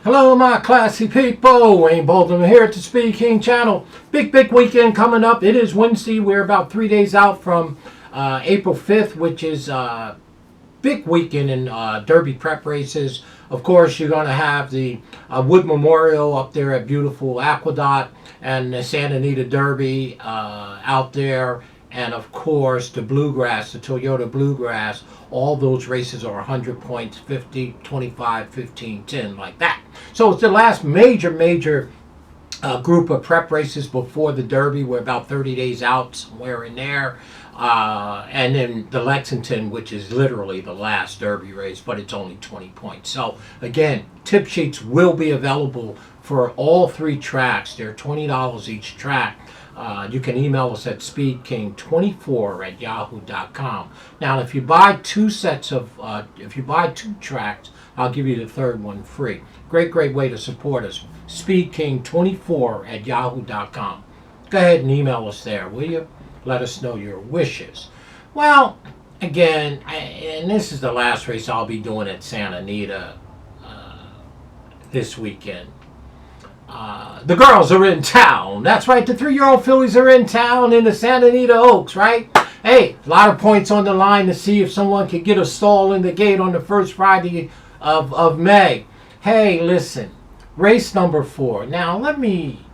Hello, my classy people. Wayne Baldwin here at the Speed King channel. Big weekend coming up. It is Wednesday. We're about 3 days out from April 5th, which is big weekend in Derby prep races. Of course, you're going to have the Wood Memorial up there at beautiful Aqueduct and the Santa Anita Derby out there. And of course, the Bluegrass, the Toyota Bluegrass, all those races are 100 points, 50, 25, 15, 10, like that. So it's the last major group of prep races before the Derby. We're about 30 days out, somewhere in there. And then the Lexington, which is literally the last Derby race, but it's only 20 points. So again, tip sheets will be available for all three tracks. They're $20 each track. You can email us at speedking24@yahoo.com. Now, if you buy two sets of, if you buy two tracks, I'll give you the third one free. Great way to support us. speedking24@yahoo.com. Go ahead and email us there, will you? Let us know your wishes. Well, again, and this is the last race I'll be doing at Santa Anita this weekend. The girls are in town. That's right, the 3-year-old fillies are in town in the Santa Anita Oaks, right? Hey, a lot of points on the line to see if someone could get a stall in the gate on the first Friday of May. Hey, listen, race number 4. Now, let me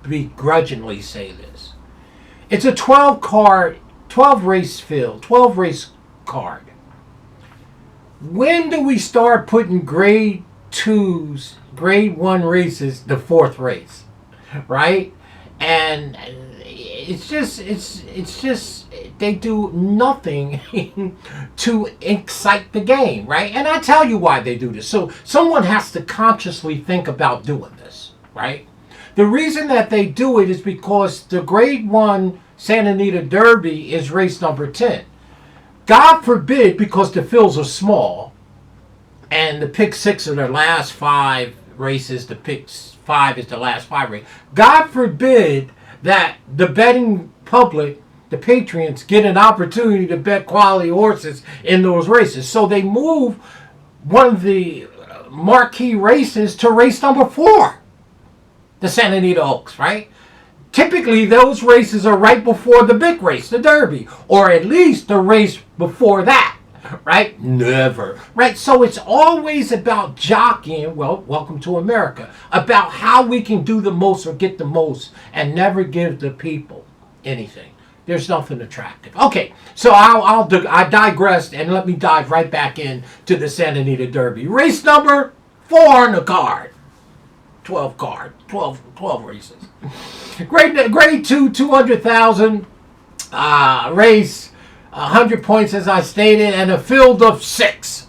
begrudgingly say this. It's a 12 race field, 12 race card. When do we start putting grade 2s, grade 1 races, the 4th race, right? And it's just they do nothing to excite the game, right? And I tell you why they do this. So someone has to consciously think about doing this, right? The reason that they do it is because the grade 1 Santa Anita Derby is race number 10. God forbid, because the fields are small, and the pick 6 are the last 5 races, the pick 5 is the last 5 races. God forbid that the betting public, the patrons, get an opportunity to bet quality horses in those races. So they move one of the marquee races to race number 4, the Santa Anita Oaks, right? Typically, those races are right before the big race, the Derby, or at least the race before that. Right? Never. Right? So it's always about jockeying, well, welcome to America, about how we can do the most or get the most and never give the people anything. There's nothing attractive. Okay, so I digressed, and let me dive right back in to the Santa Anita Derby. Race number 4 on the card. 12 races. Grade 2, 200,000 race. 100 points, as I stated, and a field of 6.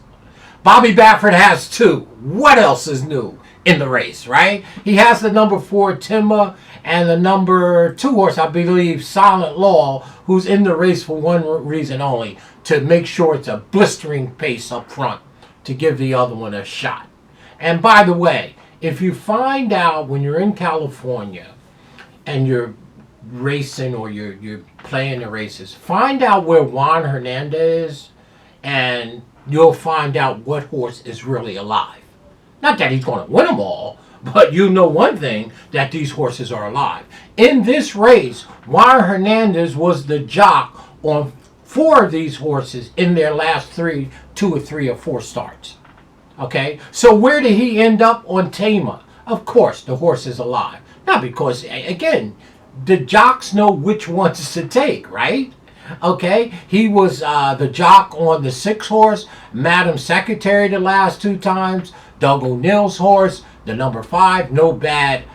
Bobby Baffert has 2. What else is new in the race, right? He has the number 4, Timma, and the number 2 horse, I believe, Silent Law, who's in the race for one reason only, to make sure it's a blistering pace up front to give the other one a shot. And by the way, if you find out when you're in California and you're racing or you're playing the races, find out where Juan Hernandez is, and you'll find out what horse is really alive. Not that he's going to win them all, but you know one thing, that these horses are alive. In this race, Juan Hernandez was the jock on 4 of these horses in their last 2 or 3 or 4 starts. Okay, so where did he end up? On Tama. Of course, the horse is alive. Not because, again, the jocks know which ones to take, right? Okay, he was the jock on the 6 horse, Madam Secretary the last 2 times, Doug O'Neill's horse, the number 5, No Bad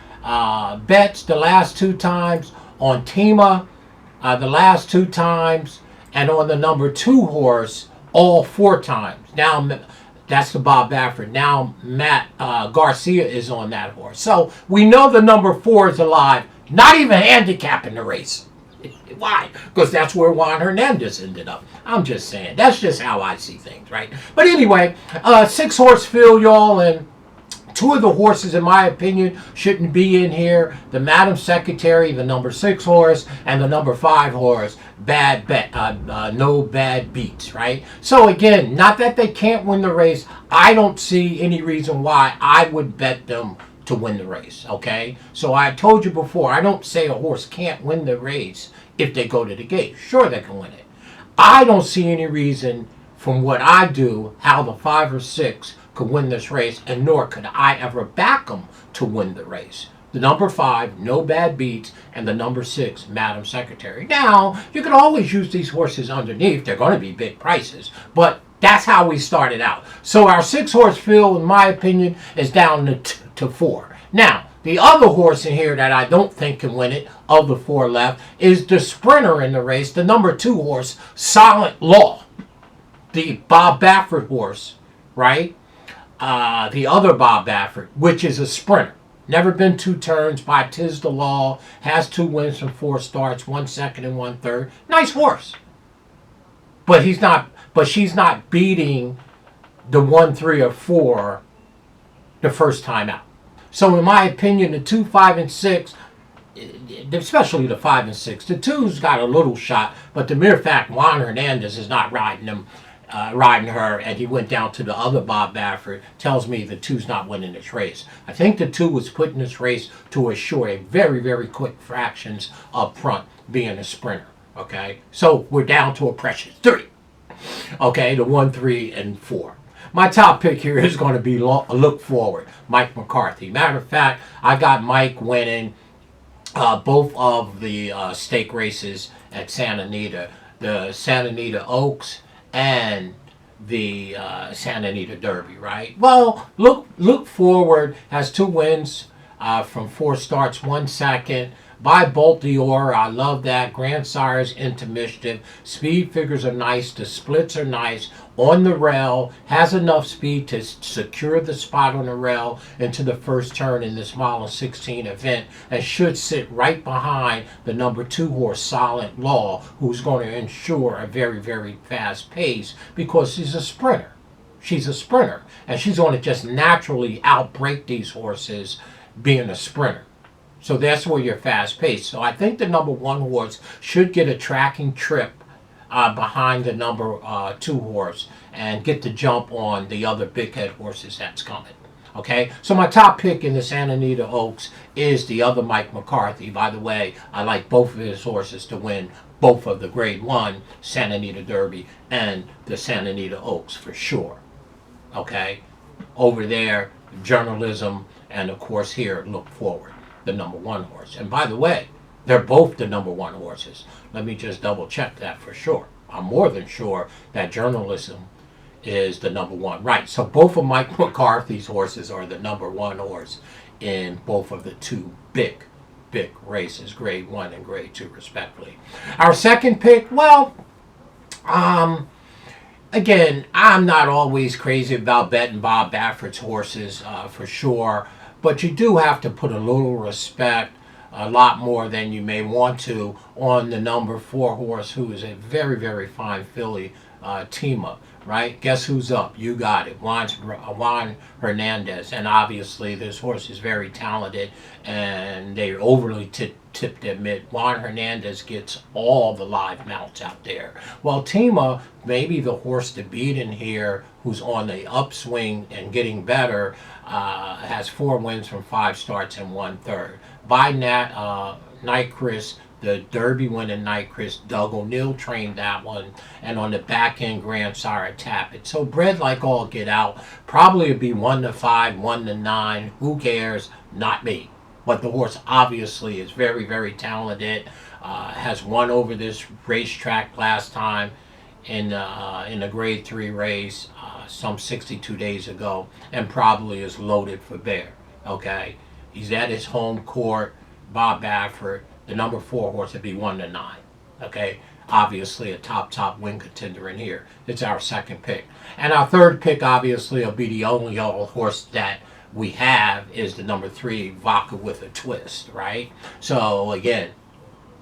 Bets the last 2 times, on Tama the last 2 times, and on the number 2 horse all 4 times. Now, that's the Bob Baffert. Now Matt Garcia is on that horse. So we know the number 4 is alive. Not even handicapping the race. Why? Because that's where Juan Hernandez ended up. I'm just saying. That's just how I see things, right? But anyway, 6 horse field, y'all, and Two of the horses, in my opinion, shouldn't be in here. The Madam Secretary, the number 6 horse, and the number 5 horse. No bad beats, right? So again, not that they can't win the race. I don't see any reason why I would bet them to win the race, okay? So I told you before, I don't say a horse can't win the race if they go to the gate. Sure, they can win it. I don't see any reason from what I do how the 5 or 6 could win this race, and nor could I ever back them to win the race. The number 5, No Bad Beats, and the number 6, Madam Secretary. Now, you can always use these horses underneath. They're going to be big prices, but that's how we started out. So our 6-horse field, in my opinion, is down to 4. Now, the other horse in here that I don't think can win it, of the 4 left, is the sprinter in the race, the number 2 horse, Silent Law. The Bob Baffert horse, right? The other Bob Baffert, which is a sprinter. Never been 2 turns by Tiz the Law. Has 2 wins from 4 starts, 1 second and 1 third. Nice horse. But she's not beating the 1, 3, or 4 the first time out. So in my opinion, the 2, 5, and 6, especially the 5 and 6, the 2's got a little shot, but the mere fact Juan Hernandez is not riding her, and he went down to the other Bob Baffert, tells me the 2's not winning this race. I think the 2 was put in this race to assure a very, very quick fractions up front, being a sprinter. Okay, so we're down to a precious 3. Okay, the 1, 3, and 4. My top pick here is going to be Look Forward, Mike McCarthy. Matter of fact, I got Mike winning both of the stake races at Santa Anita, the Santa Anita Oaks and the Santa Anita Derby, right? Well, Look Forward has 2 wins from 4 starts, 1 second. By Bolt Dior, I love that. Grandsires into Mischief. Speed figures are nice. The splits are nice. On the rail, has enough speed to secure the spot on the rail into the first turn in this mile 16 event, and should sit right behind the number 2 horse, Silent Law, who's going to ensure a very, very fast pace because she's a sprinter. She's a sprinter, and she's going to just naturally outbreak these horses being a sprinter. So that's where you're fast paced. So I think the number 1 horse should get a tracking trip behind the number 2 horse and get the jump on the other big head horses that's coming. Okay, so my top pick in the Santa Anita Oaks is the other Mike McCarthy. By the way, I like both of his horses to win both of the Grade 1 Santa Anita Derby and the Santa Anita Oaks for sure. Okay, over there, journalism, and of course here, Look Forward, the number 1 horse. And by the way, they're both the number 1 horses. Let me just double check that for sure. I'm more than sure that journalism is the number 1. Right, so both of Mike McCarthy's horses are the number 1 horse in both of the 2 big races, Grade 1 and Grade 2 respectively. Our second pick, well, again, I'm not always crazy about betting Bob Baffert's horses for sure, but you do have to put a little respect, a lot more than you may want to, on the number 4 horse, who is a very, very fine filly, Tima, right? Guess who's up? You got it. Juan Hernandez. And obviously this horse is very talented, and they overly tipped their mid. Juan Hernandez gets all the live mounts out there. Well, Tima, maybe the horse to beat in here, who's on the upswing and getting better, has 4 wins from 5 starts and 1 third. By Night Chris, the Derby winning Night Chris, Doug O'Neill trained that one, and on the back end, Grandsire Tap It. So bred like all get out, probably would be 1 to 5, 1 to 9. Who cares? Not me. But the horse obviously is very, very talented. Has won over this racetrack last time in a Grade 3 race some 62 days ago, and probably is loaded for bear. Okay, he's at his home court. Bob Baffert, the number 4 horse, would be 1 to 9. Okay, obviously a top win contender in here. It's our second pick, and our third pick obviously will be the only horse that we have, is the number 3 Vodka with a Twist, right? So again,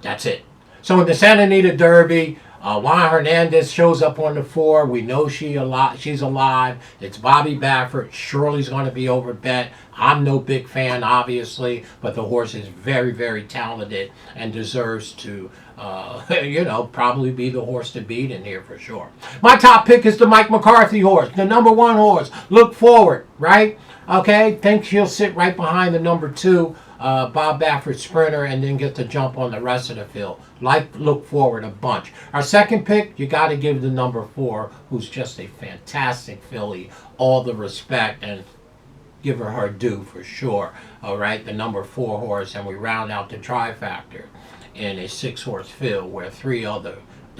that's it. So in the Santa Anita Derby, Juan Hernandez shows up on the 4. We know she's alive. It's Bobby Baffert. Shirley's going to be overbet. I'm no big fan, obviously, but the horse is very, very talented and deserves to, probably be the horse to beat in here for sure. My top pick is the Mike McCarthy horse, the number 1 horse. Look Forward, right? Okay, think she'll sit right behind the number 2. Bob Baffert sprinter, and then get the jump on the rest of the field. Look Forward a bunch. Our second pick, you got to give the number 4, who's just a fantastic filly, all the respect, and give her due for sure. All right, the number 4 horse, and we round out the trifactor in a 6-horse field where the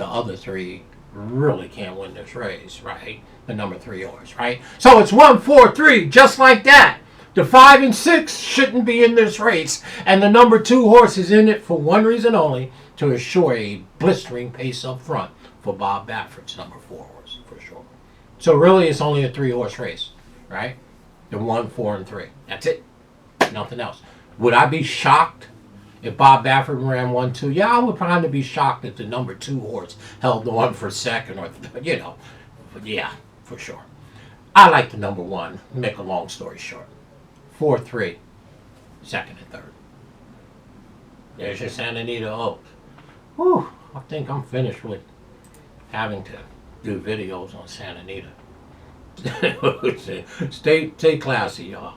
other 3 really can't win this race, right? The number 3 horse, right? So it's 1, 4, 3, just like that. The 5 and 6 shouldn't be in this race, and the number 2 horse is in it for one reason only, to assure a blistering pace up front for Bob Baffert's number 4 horse, for sure. So really, it's only a 3-horse race, right? The 1, 4, and 3. That's it. Nothing else. Would I be shocked if Bob Baffert ran 1, 2? Yeah, I would probably be shocked if the number 2 horse held on for second, or but yeah, for sure. I like the number 1. Make a long story short. 4, 3, second and third. There's your Santa Anita Oaks. Whew, I think I'm finished with having to do videos on Santa Anita. Stay classy, y'all.